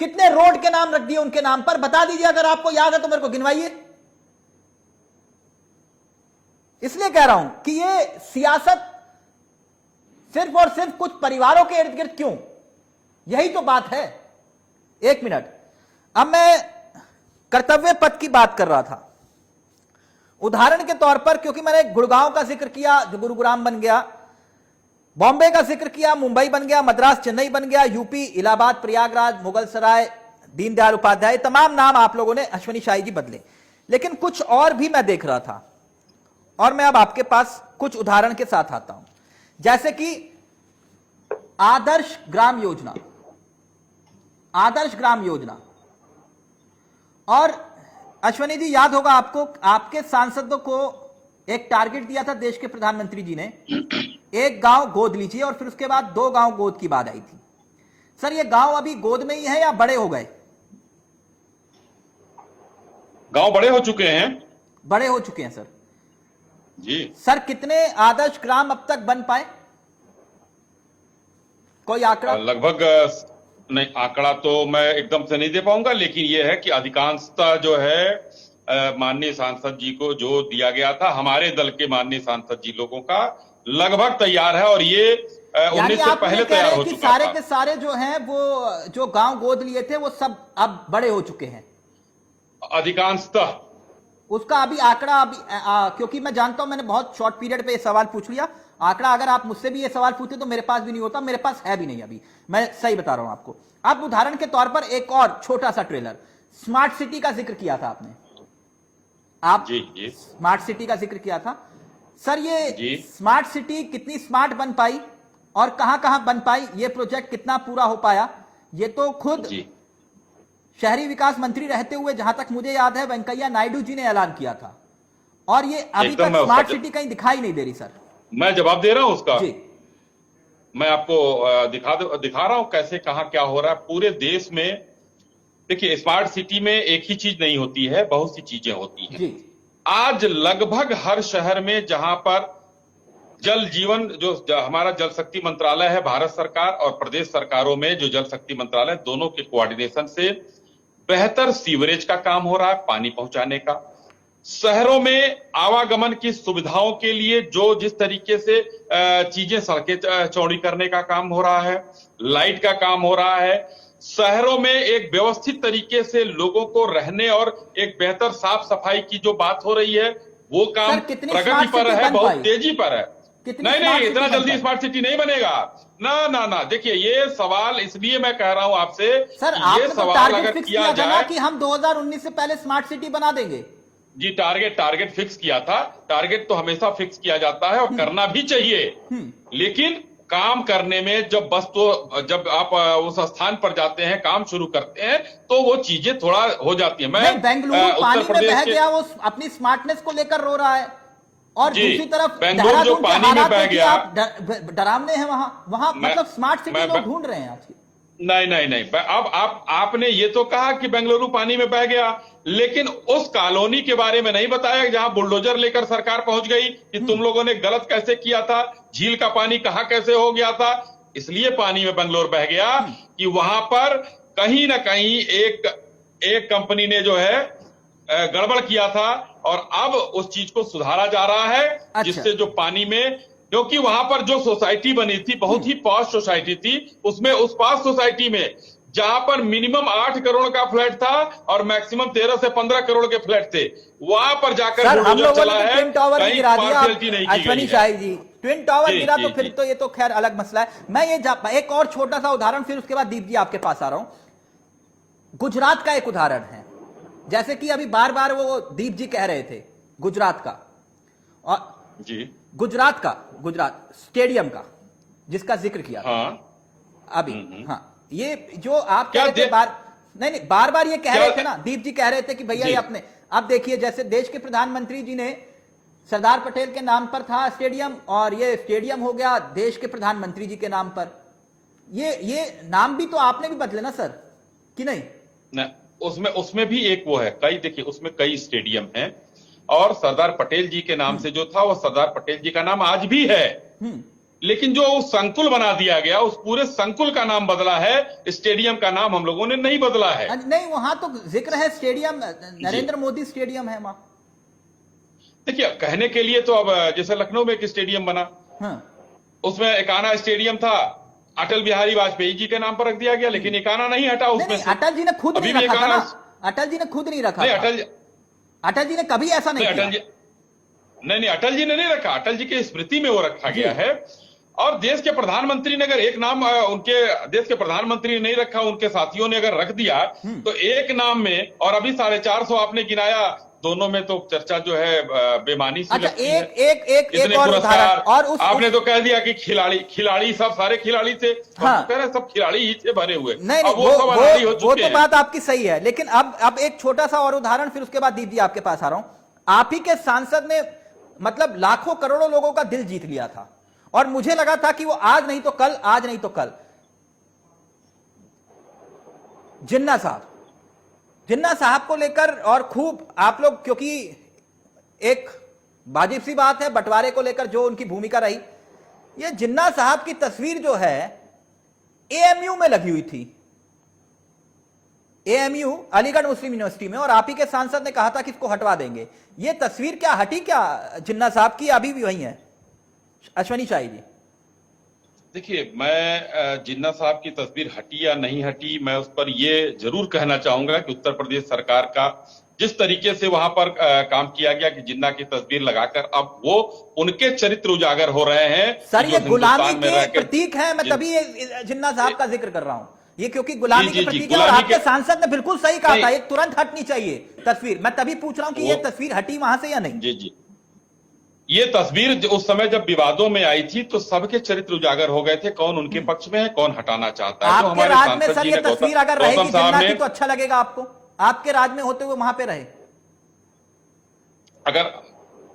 A: कितने रोड के नाम रख दिए उनके नाम पर? बता दीजिए, अगर आपको याद है तो मेरे को गिनवाइए। इसलिए कह रहा हूं कि ये सियासत सिर्फ और सिर्फ कुछ परिवारों के इर्द गिर्द क्यों? यही तो बात है। एक मिनट, अब मैं कर्तव्य पथ की बात कर रहा था। उदाहरण के तौर पर, क्योंकि मैंने गुड़गांव का जिक्र किया जो गुरुग्राम बन गया, बॉम्बे का जिक्र किया, मुंबई बन गया, मद्रास चेन्नई बन गया, यूपी इलाहाबाद प्रयागराज मुगल सराय दीनदयाल उपाध्याय, तमाम नाम आप लोगों ने अश्वनी शाही जी बदले। लेकिन कुछ और भी मैं देख रहा था, और मैं अब आपके पास कुछ उदाहरण के साथ आता हूं। जैसे कि आदर्श ग्राम योजना, आदर्श ग्राम योजना। और अश्वनी जी, याद होगा आपको, आपके सांसदों को एक टारगेट दिया था देश के प्रधानमंत्री जी ने, एक गांव गोद लीजिए, और फिर उसके बाद 2 गांव गोद की बात आई थी। सर, ये गांव अभी गोद में ही है या बड़े हो गए?
C: गांव बड़े हो चुके हैं।
A: बड़े हो चुके हैं सर
C: जी।
A: सर, कितने आदर्श ग्राम अब तक बन पाए? कोई आंकड़ा?
C: लगभग नहीं, आंकड़ा तो मैं एकदम से नहीं दे पाऊंगा, लेकिन यह है कि अधिकांशता जो है माननीय सांसद जी को जो दिया गया था, हमारे दल के माननीय सांसद जी लोगों का लगभग तैयार है। और ये
A: यानी
C: 19 से
A: आप
C: पहले
A: मुझे कह
C: तैयार
A: रहे
C: हो
A: हैं कि
C: चुका
A: सारे
C: था।
A: के सारे जो हैं वो जो गांव गोद लिए थे वो सब अब बड़े हो चुके हैं।
C: अधिकांशतः।
A: उसका अभी आंकड़ा अभी क्योंकि मैं जानता हूं, मैंने बहुत शॉर्ट पीरियड पे ये सवाल पूछ लिया। आंकड़ा अगर आप मुझसे भी ये सवाल पूछते तो मेरे पास भी नहीं होता, मेरे पास है भी नहीं अभी, मैं सही बता रहा हूं आपको। आप उदाहरण के तौर पर एक और छोटा सा ट्रेलर, स्मार्ट सिटी का जिक्र किया था आपने, आप
C: जी
A: स्मार्ट सिटी का जिक्र किया था सर। ये
C: जी
A: स्मार्ट सिटी कितनी स्मार्ट बन पाई और कहां कहां बन पाई, ये प्रोजेक्ट कितना पूरा हो पाया, ये तो खुद
C: जी
A: शहरी विकास मंत्री रहते हुए जहां तक मुझे याद है वेंकैया नायडू जी ने ऐलान किया था, और ये अभी
C: एकदम
A: तक
C: मैं
A: स्मार्ट
C: उसका
A: सिटी कहीं दिखाई नहीं दे रही सर।
C: मैं जवाब दे रहा हूं उसका।
A: जी
C: मैं आपको दिखा रहा हूं कैसे कहां क्या हो रहा है पूरे देश में। देखिए, स्मार्ट सिटी में एक ही चीज नहीं होती है, बहुत सी चीजें होती हैं।
A: जी
C: आज लगभग हर शहर में जहां पर जल जीवन जो हमारा जल शक्ति मंत्रालय है भारत सरकार और प्रदेश सरकारों में जो जल शक्ति मंत्रालय, दोनों के कोऑर्डिनेशन से बेहतर सीवरेज का काम हो रहा है, पानी पहुंचाने का। शहरों में आवागमन की सुविधाओं के लिए जो जिस तरीके से चीजें सड़कें चौड़ी करने का काम हो रहा है, लाइट का काम हो रहा है, शहरों में एक व्यवस्थित तरीके से लोगों को रहने और एक बेहतर साफ सफाई की जो बात हो रही है, वो काम
A: सर, कितनी
C: प्रगति
A: स्मार्ट
C: पर
A: सिटी
C: है,
A: बन
C: बहुत
A: पाई?
C: तेजी पर है।
A: कितनी
C: नहीं
A: स्मार्ट
C: नहीं,
A: सिटी
C: इतना
A: बन
C: जल्दी
A: पाई?
C: स्मार्ट सिटी नहीं बनेगा। ना ना ना, देखिए ये सवाल इसलिए मैं कह रहा हूं आपसे
A: सर,
C: कि ये
A: आपने तो
C: सवाल
A: टारगेट
C: अगर
A: फिक्स
C: किया
A: किया था ना
C: जाए।
A: कि हम 2019 से पहले स्मार्ट सिटी बना देंगे।
C: जी, टारगेट फिक्स किया था। टारगेट तो हमेशा फिक्स किया जाता है और करना भी चाहिए, लेकिन काम करने में जब आप उस स्थान पर जाते हैं, काम शुरू करते हैं, तो वो चीजें थोड़ा हो जाती है। मैं
A: नहीं, बेंगलुरु
C: उत्तर
A: पानी में
C: प्रदेश
A: बह
C: के
A: गया, वो अपनी स्मार्टनेस को लेकर रो रहा है, और
C: जी,
A: दूसरी तरफ
C: बेंगलुरु जो
A: देहरादून के
C: पानी में
A: हालात
C: बह
A: है कि
C: गया,
A: आप डरावने हैं वहां वहां मतलब स्मार्ट सिटी
C: मैं-
A: लोग ढूंढ रहे हैं आज की।
C: नहीं नहीं नहीं, अब आपने ये तो कहा कि बेंगलुरु पानी में बह गया, लेकिन उस कॉलोनी के बारे में नहीं बताया जहां बुलडोजर लेकर सरकार पहुंच गई कि तुम लोगों ने गलत कैसे किया था, झील का पानी कहां कैसे हो गया था। इसलिए पानी में बेंगलोर बह गया कि वहां पर कहीं ना कहीं एक कंपनी ने जो है गड़बड़ किया था, और अब उस चीज को सुधारा जा रहा है।
A: अच्छा।
C: जिससे जो पानी में, क्योंकि वहां पर जो सोसाइटी बनी थी बहुत ही पॉश सोसाइटी थी, उसमें उस पॉश सोसाइटी में जहां पर मिनिमम 8 करोड़ का फ्लैट था और मैक्सिमम 13 से 15 करोड़ के फ्लैट थे, वहां पर जाकर
A: सर, हम
C: बुलडोजर
A: लोगों
C: चला
A: ने तो
C: है,
A: ट्विन टावर
C: कहीं
A: गिरा दिया।
C: पार्शियलिटी नहीं की
A: अश्वनी
C: गई है।
A: शाही जी, ट्विन टावर
C: जी,
A: गिरा
C: जी,
A: तो फिर
C: जी।
A: तो ये तो खैर अलग मसला है। मैं एक और छोटा सा उदाहरण, फिर उसके बाद दीप जी आपके पास आ रहा हूं। गुजरात का एक उदाहरण है, जैसे कि अभी बार बार वो दीप जी कह रहे थे गुजरात का, और
C: जी
A: गुजरात स्टेडियम का जिसका जिक्र किया था
C: हाँ
A: अभी। हाँ, ये जो आप कह
C: क्या
A: रहे थे नहीं बार बार ये कह
C: क्या-
A: रहे थे ना, दीप जी कह रहे थे कि भैया
C: जी।
A: ये अपने, अब देखिए जैसे देश के प्रधानमंत्री जी ने सरदार पटेल के नाम पर था स्टेडियम, और ये स्टेडियम हो गया देश के प्रधानमंत्री जी के नाम पर। ये नाम भी तो आपने भी बदले ना सर, कि नहीं?
C: न, उसमें भी एक वो है, देखिए उसमें कई स्टेडियम हैं, और सरदार पटेल जी के नाम से जो था वो सरदार पटेल जी का नाम आज भी है, लेकिन जो उस संकुल बना दिया गया, उस पूरे संकुल का नाम बदला है, स्टेडियम का नाम हम लोगों ने नहीं बदला है।
A: नहीं, वहां तो जिक्र है स्टेडियम, नरेंद्र मोदी स्टेडियम है वहां।
C: देखिए, कहने के लिए तो अब जैसे लखनऊ में एक स्टेडियम बना,
A: हाँ।
C: उसमें एकाना स्टेडियम था, अटल बिहारी वाजपेयी जी के नाम पर रख दिया गया, लेकिन एकाना नहीं हटा उसमें
A: नहीं,
C: से।
A: अटल जी ने खुद
C: अभी
A: नहीं
C: भी
A: रखा था
C: एकाना,
A: ना, अटल जी ने खुद नहीं रखा
C: नहीं
A: था। अटल जी ने कभी ऐसा नहीं
C: अटल
A: किया।
C: जी नहीं, अटल जी ने नहीं रखा, अटल जी की स्मृति में वो रखा गया है। और देश के प्रधानमंत्री ने अगर एक नाम उनके देश के प्रधानमंत्री ने नहीं रखा, उनके साथियों ने अगर रख दिया, तो एक नाम में, और अभी 450 आपने गिनाया, दोनों में तो चर्चा जो है बेमानी सी
A: अच्छा,
C: लगती है।
A: एक
C: इतने
A: और
C: पुरस्कार,
A: उदाहरण, और
C: आपने तो कह दिया कि खिलाड़ी सब सारे खिलाड़ी थे।
A: हाँ।
C: तो कह रहे सब खिलाड़ी ही थे भरे हुए।
A: नहीं,
C: अब वो सब अनाड़ी हो
A: वो
C: चुके
A: तो
C: हैं।
A: बात आपकी सही है, लेकिन अब एक छोटा सा और उदाहरण, फिर उसके बाद दीप जी आपके पास आ रहा हूं। आप ही के सांसद ने मतलब लाखों करोड़ों लोगों का दिल जीत लिया था, और मुझे लगा था कि वो आज नहीं तो कल, आज नहीं तो कल, जिन्ना साहब को लेकर, और खूब आप लोग, क्योंकि एक वाजिब सी बात है बंटवारे को लेकर जो उनकी भूमिका रही, ये जिन्ना साहब की तस्वीर जो है एएमयू में लगी हुई थी, एएमयू अलीगढ़ मुस्लिम यूनिवर्सिटी में, और आप ही के सांसद ने कहा था कि इसको हटवा देंगे। ये तस्वीर क्या हटी क्या जिन्ना साहब की, अभी भी वही है? अश्वनी शाही जी,
C: देखिए, मैं जिन्ना साहब की तस्वीर हटी या नहीं हटी, मैं उस पर ये जरूर कहना चाहूंगा कि उत्तर प्रदेश सरकार का जिस तरीके से वहां पर काम किया गया कि जिन्ना की तस्वीर लगाकर अब वो उनके चरित्र उजागर हो रहे हैं।
A: सर, ये गुलामी
C: हिंदुस्तान में
A: के
C: रह के
A: प्रतीक है। मैं तभी ये जिन्ना साहब का जिक्र कर रहा हूं, ये क्योंकि गुलामी
C: जी,
A: के
C: जी,
A: प्रतीक है। और
C: गुलामी
A: आपके
C: के-
A: सांसद ने बिल्कुल सही कहा था,
C: नहीं।
A: ये तुरंत हटनी चाहिए तस्वीर। मैं तभी पूछ रहा हूं कि ये तस्वीर हटी वहां से या नहीं।
C: जी जी, ये तस्वीर उस समय जब विवादों में आई थी तो सबके चरित्र उजागर हो गए थे, कौन उनके पक्ष में है, कौन हटाना चाहता है। जो
A: आपके
C: हमारे
A: राज में
C: सांसद
A: सर
C: जी
A: ये
C: ने
A: तस्वीर अगर
C: गौतम
A: रहेगी
C: साहब
A: जिन्ना
C: ने,
A: की तो अच्छा लगेगा आपको? आपके राज में होते हुए वहां पे रहे।
C: अगर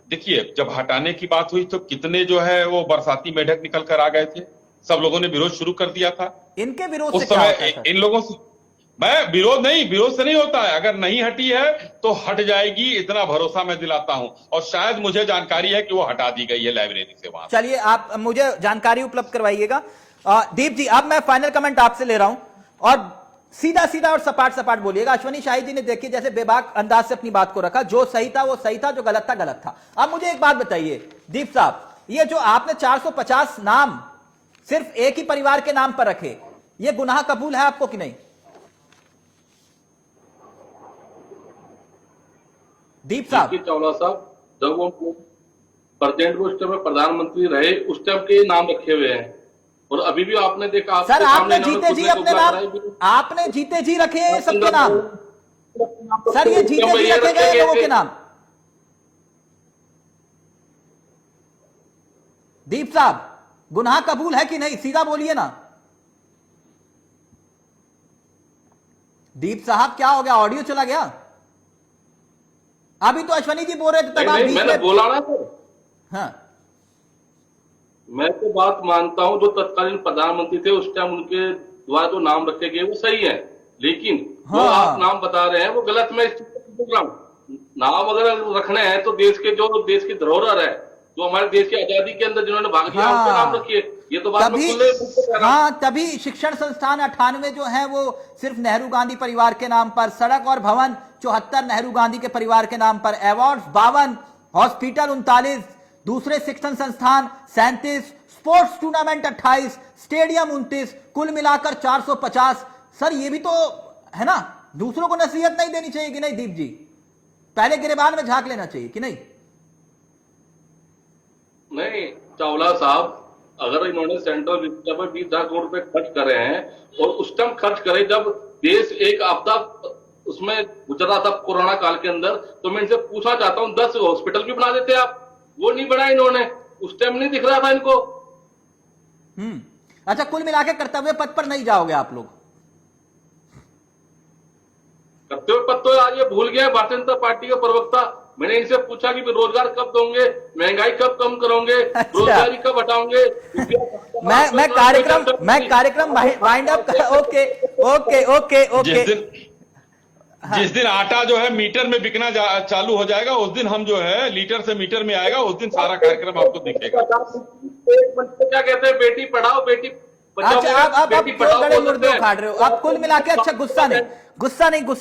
C: देखिए, जब हटाने की बात हुई तो कितने जो है वो बरसाती मेढक निकल कर आ गए थे, सब लोगों ने विरोध शुरू कर दिया था।
A: इनके विरोध
C: उस
A: से क्या होता है
C: समय
A: सर?
C: इन लोगों से मैं विरोध से नहीं होता है, अगर नहीं हटी है तो हट जाएगी, इतना भरोसा मैं दिलाता हूं। और शायद मुझे जानकारी है कि वो हटा दी गई है लाइब्रेरी से वहां।
A: चलिए, आप मुझे जानकारी उपलब्ध करवाइएगा। दीप जी, अब मैं फाइनल कमेंट आपसे ले रहा हूं और सीधा सीधा और सपाट सपाट बोलिएगा। अश्वनी शाही जी ने देखिए जैसे बेबाक अंदाज से अपनी बात को रखा, जो सही था वो सही था, जो गलत था गलत था। अब मुझे एक बात बताइए दीप साहब, ये जो आपने 450 नाम सिर्फ एक ही परिवार के नाम पर रखे, ये गुनाह कबूल है आपको कि नहीं? दीप साहब,
B: चावला साहब, जब वो प्रेसिडेंट वो उस टाइम में प्रधानमंत्री रहे, उस टाइम के नाम रखे हुए हैं। और अभी भी आपने देखा,
A: सर आपने जीते जी अपने नाम, आपने जीते जी रखे हैं सबके नाम। सर ये जीते जी रखे गए लोगों के नाम। दीप साहब, गुनाह कबूल है कि नहीं? सीधा बोलिए ना। दीप साहब क्या हो गया? ऑडियो चला गया? अभी तो अश्वनी जी बोल रहे थे तब आप बीच
B: मैंने
A: में।
B: बोला ना सर,
A: हाँ,
B: मैं तो बात मानता हूं, जो तत्कालीन प्रधानमंत्री थे उस टाइम उनके द्वारा जो नाम रखे गए वो सही है, लेकिन जो
A: हाँ।
B: आप नाम बता रहे हैं वो गलत। मैं इस चीज को बोल रहा हूं, नाम अगर रखने हैं तो देश की धरोहर है, जो हमारे देश की आजादी के अंदर जिन्होंने भाग लिया, उनके नाम रखिए। ये तो बात मैं खुले मुंह से कह रहा हूं।
A: हाँ, तभी शिक्षण संस्थान 98 जो है वो सिर्फ नेहरू गांधी परिवार के नाम पर, सड़क और भवन 74 नेहरू गांधी के परिवार के नाम पर, अवार्ड 52, हॉस्पिटल 39, दूसरे शिक्षण संस्थान 37, स्पोर्ट्स टूर्नामेंट 28, स्टेडियम 29, कुल मिलाकर 450। सर ये भी तो है ना, दूसरों को नसीहत नहीं देनी चाहिए कि नहीं दीप जी? पहले गिरेबान में झांक लेना चाहिए कि नहीं?
B: नहीं चावला साहब, अगर इन्होंने सेंट्रल वित्त पर 20 लाख करोड़ रुपए खर्च करे हैं और उस टाइम खर्च करे जब देश एक आपदा उसमें गुजरा था कोरोना काल के अंदर, तो मैं इनसे पूछना चाहता हूं 10 हॉस्पिटल भी बना देते आप, वो नहीं बनाए इन्होंने, उस टाइम नहीं दिख रहा था इनको।
A: अच्छा, कुल मिला के कर्तव्य पथ पर नहीं जाओगे आप लोग?
B: कर्तव्य पथ तो आज ये भूल गया है भारतीय जनता पार्टी के प्रवक्ता। मैंने इनसे पूछा कि रोजगार कब दोगे, महंगाई कब कम करोगे, रोजगारी कब हटाओगे।
A: मैं कार्यक्रम wind up. Okay okay okay okay.
C: जिस दिन आटा जो है मीटर में बिकना चालू हो जाएगा, उस दिन हम जो है लीटर से मीटर में आएगा, उस दिन सारा कार्यक्रम आपको दिखेगा।
B: क्या कहते हैं, बेटी पढ़ाओ बेटी बचाओ।
A: अच्छा, आप बड़े मुर्दे उखाड़ रहे हो आप कुल मिला के। अच्छा, गुस्सा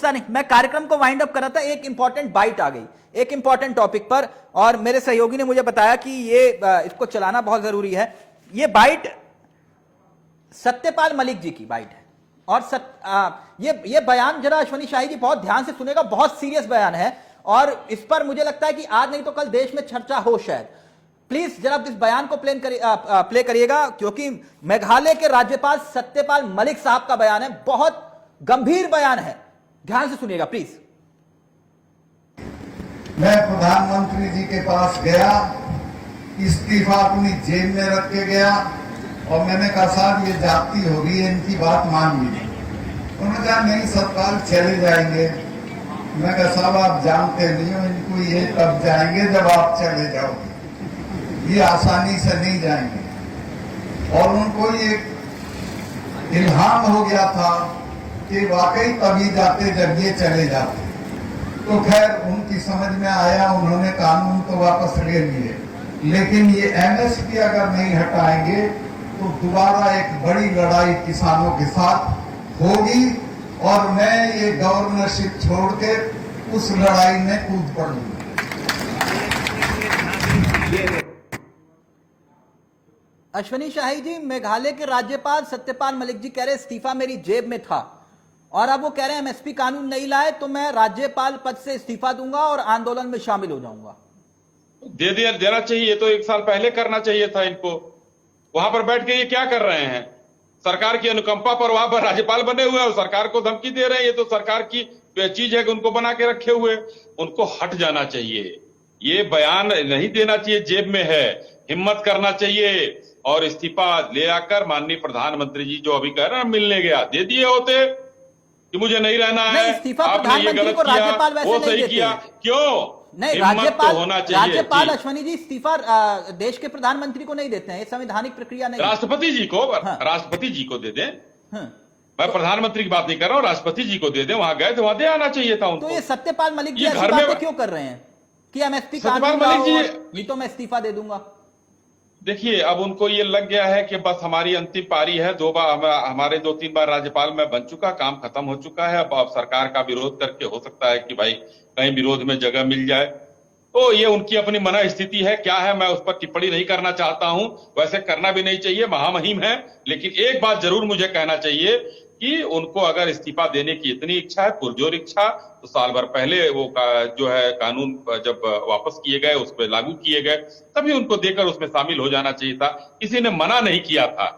A: नहीं। मैं कार्यक्रम को वाइंड अप कर रहा था, एक इंपॉर्टेंट बाइट आ गई एक इंपॉर्टेंट टॉपिक पर, और मेरे सहयोगी ने मुझे बताया कि ये इसको चलाना बहुत जरूरी है। ये बाइट सत्यपाल मलिक जी की बाइट है, और ये बयान जरा अश्वनी शाही जी बहुत ध्यान से सुनेगा, बहुत सीरियस बयान है, और इस पर मुझे लगता है कि आज नहीं तो कल देश में चर्चा हो शायद। प्लीज जरा इस बयान को प्ले करिएगा, क्योंकि मेघालय के राज्यपाल सत्यपाल मलिक साहब का बयान है, बहुत गंभीर बयान है, ध्यान से सुनिएगा प्लीज।
D: मैं प्रधानमंत्री जी के पास गया, इस्तीफा अपनी जेब में रख के गया, और मैंने कहा साहब ये जाती हो रही है, इनकी बात मान लीजिए। उन्होंने कहा नहीं सत्पाल चले जाएंगे। मैं कहा साहब आप जानते नहीं हो, इनको ये तब जाएंगे जब आप चले जाओगे, ये आसानी से नहीं जाएंगे। और उनको ये इल्हाम हो गया था कि वाकई तभी जाते जब ये चले जाते। तो खैर उनकी समझ में आया, उन्होंने कानून तो वापस ले लिए, लेकिन ये एमएसपी अगर नहीं हटाएंगे तो दोबारा एक बड़ी लड़ाई किसानों के साथ होगी, और मैं ये गवर्नरशिप छोड़ के उस लड़ाई में कूद पड़ूंगा।
A: अश्वनी शाही जी, मेघालय के राज्यपाल सत्यपाल मलिक जी कह रहे इस्तीफा मेरी जेब में था, और अब वो कह रहे हैं एमएसपी कानून नहीं लाए तो मैं राज्यपाल पद से इस्तीफा दूंगा और आंदोलन में शामिल हो जाऊंगा।
C: देना चाहिए, तो 1 साल पहले करना चाहिए था इनको। वहां पर बैठ के ये क्या कर रहे हैं? सरकार की अनुकंपा पर वहां पर राज्यपाल बने हुए हैं और सरकार को धमकी दे रहे हैं। ये तो सरकार की चीज है कि उनको बना के रखे हुए, उनको हट जाना चाहिए। ये बयान नहीं देना चाहिए जेब में है, हिम्मत करना चाहिए और इस्तीफा ले आकर माननीय प्रधानमंत्री जी जो अभी कह रहे हैं मिलने गया, दे दिए होते कि मुझे नहीं रहना है,
A: नहीं, इस्तीफा
C: आपने ये
A: प्रधानमंत्री
C: गलत
A: को
C: किया,
A: राज्यपाल वैसे
C: वो
A: नहीं
C: सही
A: देते।
C: किया, क्यों?
A: नहीं,
C: हिम्मत तो होना चाहिए।
A: राज्यपाल
C: जी।
A: अश्वनी जी इस्तीफा देश के प्रधानमंत्री को नहीं देते हैं, ये संवैधानिक प्रक्रिया नहीं है।
C: राष्ट्रपति जी को,
A: हाँ।
C: राष्ट्रपति जी को दे दें।
A: हाँ।
C: मैं प्रधानमंत्री की बात नहीं कर रहा हूं, राष्ट्रपति जी को दे दें। वहां गए तो वहां दे आना चाहिए था उनको।
A: तो ये सत्यपाल मलिक जी
C: ये
A: ऐसी
C: घर में
A: बातें क्यों कर रहे हैं कि एमएसपी
C: सत्यपाल
A: कानून
C: मलिक
A: लाओ
C: जी-
A: और नहीं तो मैं इस्तीफा दे दूंगा?
C: देखिए, अब उनको ये लग गया है कि बस हमारी अंतिम पारी है। 2 बार हमारे 2-3 बार राज्यपाल में बन चुका, काम खत्म हो चुका है। अब सरकार का विरोध करके हो सकता है कि भाई कहीं विरोध में जगह मिल जाए, तो ये उनकी अपनी मन स्थिति है। क्या है, मैं उस पर टिप्पणी नहीं करना चाहता हूं, वैसे करना भी नहीं चाहिए, महामहिम है। लेकिन एक बात जरूर मुझे कहना चाहिए कि उनको अगर इस्तीफा देने की इतनी इच्छा है, पुरजोर इच्छा, तो साल भर पहले वो जो है कानून जब वापस किए गए, उस पर लागू किए गए, तभी उनको देकर उसमें शामिल हो जाना चाहिए था। किसी ने मना नहीं किया था।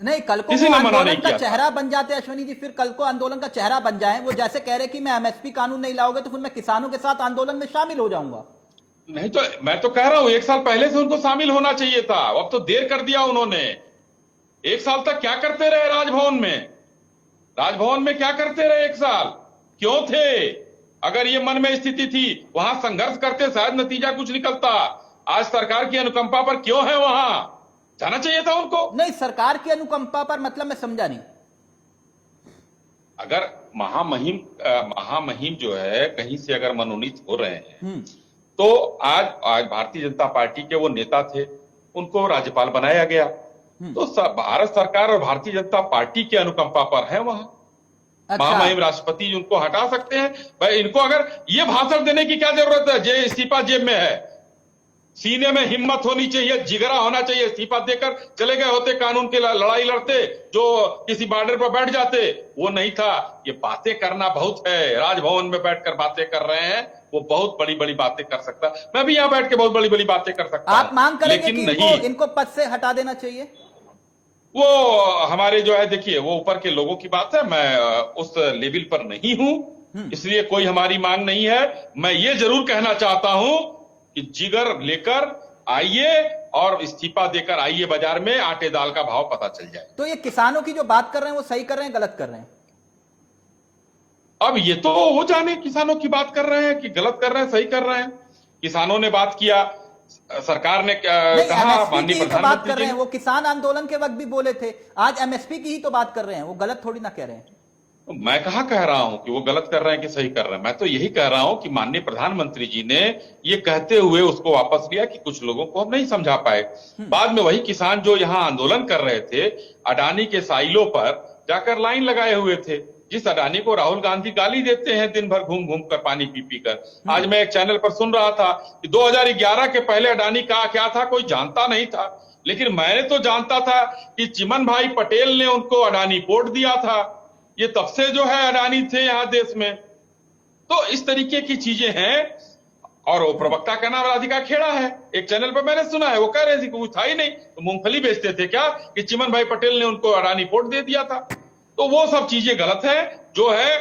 A: नहीं, कल को
C: किसी
A: वो
C: ने मना
A: आंदोलन
C: नहीं
A: का
C: किया
A: चेहरा बन जाते हैं अश्वनी जी, फिर कल को आंदोलन का चेहरा बन जाए। वो जैसे कह रहे कि मैं एमएसपी कानून नहीं लाओगे तो फिर मैं किसानों के साथ आंदोलन में शामिल हो जाऊंगा।
C: नहीं तो मैं तो कह रहा हूं 1 साल पहले से उनको शामिल होना चाहिए था, अब तो देर कर दिया उन्होंने। 1 साल तक क्या करते रहे राजभवन में? राजभवन में क्या करते रहे 1 साल? क्यों थे? अगर ये मन में स्थिति थी, वहां संघर्ष करते शायद नतीजा कुछ निकलता। आज सरकार की अनुकंपा पर क्यों है वहां? जाना चाहिए था उनको।
A: नहीं, सरकार की अनुकंपा पर मतलब मैं समझा नहीं।
C: अगर महामहिम जो है कहीं से अगर मनोनीत हो रहे हैं, तो आज भारतीय जनता पार्टी के वो नेता थे, उनको राज्यपाल बनाया गया, तो भारत सरकार और भारतीय जनता पार्टी के अनुकंपा पर है वहां।
A: अच्छा।
C: महामहिम राष्ट्रपति जी उनको हटा सकते हैं। भाई इनको अगर ये भाषण देने की क्या जरूरत है? जे इस्तीफा जेब में है, सीने में हिम्मत होनी चाहिए, जिगरा होना चाहिए। इस्तीफा देकर चले गए होते, कानून की लड़ाई लड़ते, जो किसी बॉर्डर पर बैठ जाते, वो नहीं था। ये बातें करना बहुत है, राजभवन में बैठकर बातें कर रहे हैं, वो बहुत बड़ी बड़ी बातें कर सकता। मैं भी यहां बैठ के बहुत बड़ी बड़ी बातें कर सकता
A: आप मांग करेंगे
C: लेकिन
A: कि
C: नहीं,
A: इनको पद से हटा देना चाहिए?
C: वो हमारे जो है, देखिए वो ऊपर के लोगों की बात है, मैं उस लेवल पर नहीं हूं, इसलिए कोई हमारी मांग नहीं है। मैं ये जरूर कहना चाहता हूं कि जिगर लेकर आइए और इस्तीफा देकर आइए, बाजार में आटे दाल का भाव पता चल जाए।
A: तो ये किसानों की जो बात कर रहे हैं वो सही कर रहे हैं, गलत कर रहे हैं?
C: अब ये तो वो जाने किसानों की बात कर रहे हैं कि गलत कर रहे हैं, सही कर रहे हैं। किसानों ने बात किया, सरकार ने
A: नहीं,
C: कहा,
A: एमएसपी
C: माननीय
A: की ही तो बात कर रहे
C: प्रधानमंत्री
A: हैं।
C: जी
A: वो किसान आंदोलन के वक्त भी बोले थे, आज एमएसपी की ही तो बात कर रहे हैं, वो गलत थोड़ी ना कह रहे हैं।
C: मैं कहा कह रहा हूं कि वो गलत कर रहे हैं कि सही कर रहे हैं। मैं तो यही कह रहा हूं कि माननीय प्रधानमंत्री जी ने ये कहते हुए उसको वापस लिया कि कुछ लोगों को हम नहीं समझा पाए। बाद में वही किसान जो यहां आंदोलन कर रहे थे, अडानी के साइलों पर जाकर लाइन लगाए हुए थे, जिस अडानी को राहुल गांधी गाली देते हैं दिन भर घूम घूम कर, पानी पी पी कर। आज मैं एक चैनल पर सुन रहा था कि 2011 के पहले अडानी का क्या था कोई जानता नहीं था, लेकिन मैंने तो जानता था कि चिमन भाई पटेल ने उनको अडानी पोर्ट दिया था। ये तब से जो है अडानी थे यहां देश में। तो इस तरीके की चीजें हैं। और वो प्रवक्ता का नाम राधिका खेड़ा है, एक चैनल पर मैंने सुना है, वो कह रहे थे कुछ था ही नहीं, तो मूंगफली बेचते थे क्या कि चिमन भाई पटेल ने उनको अडानी पोर्ट दे दिया था। तो वो सब चीजें गलत है। जो है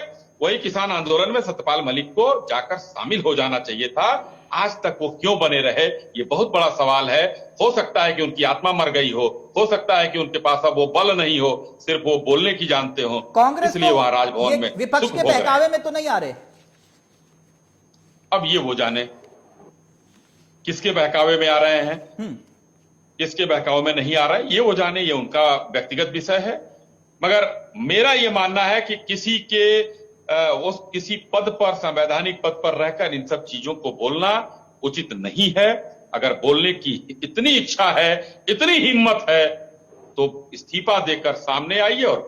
C: वही किसान आंदोलन में सत्यपाल मलिक को जाकर शामिल हो जाना चाहिए था। आज तक वो क्यों बने रहे, ये बहुत बड़ा सवाल है। हो सकता है कि उनकी आत्मा मर गई हो सकता है कि उनके पास अब वो बल नहीं हो, सिर्फ वो बोलने की जानते हो,
A: कांग्रेस
C: इसलिए वहां राजभवन में
A: विपक्ष
C: सुख
A: के
C: भोग रहे हैं।
A: बहकावे में तो नहीं आ रहे।
C: अब ये वो जाने किसके बहकावे में आ रहे हैं, किसके बहकावे में नहीं आ रहे, ये वो जाने, ये उनका व्यक्तिगत विषय है। मगर मेरा ये मानना है कि किसी पद पर, संवैधानिक पद पर रहकर इन सब चीजों को बोलना उचित नहीं है। अगर बोलने की इतनी इच्छा है, इतनी हिम्मत है, तो इस्तीफा देकर सामने आइए। और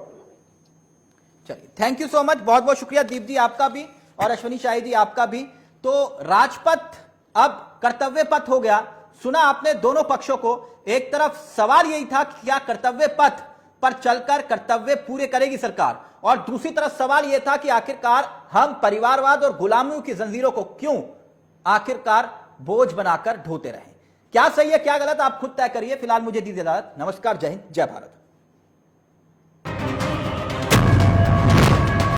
A: चलिए, थैंक यू सो मच, बहुत बहुत शुक्रिया दीप जी आपका भी और अश्वनी शाही जी आपका भी। तो राजपथ अब कर्तव्य पथ हो गया। सुना आपने दोनों पक्षों को। एक तरफ सवाल यही था कि क्या कर्तव्य पथ पर चलकर कर्तव्य पूरे करेगी सरकार, और दूसरी तरफ सवाल यह था कि आखिरकार हम परिवारवाद और गुलामियों की जंजीरों को क्यों आखिरकार बोझ बनाकर ढोते रहे। क्या सही है क्या गलत आप खुद तय करिए। फिलहाल मुझे दीजिए इजाजत। नमस्कार, जय हिंद, जय भारत।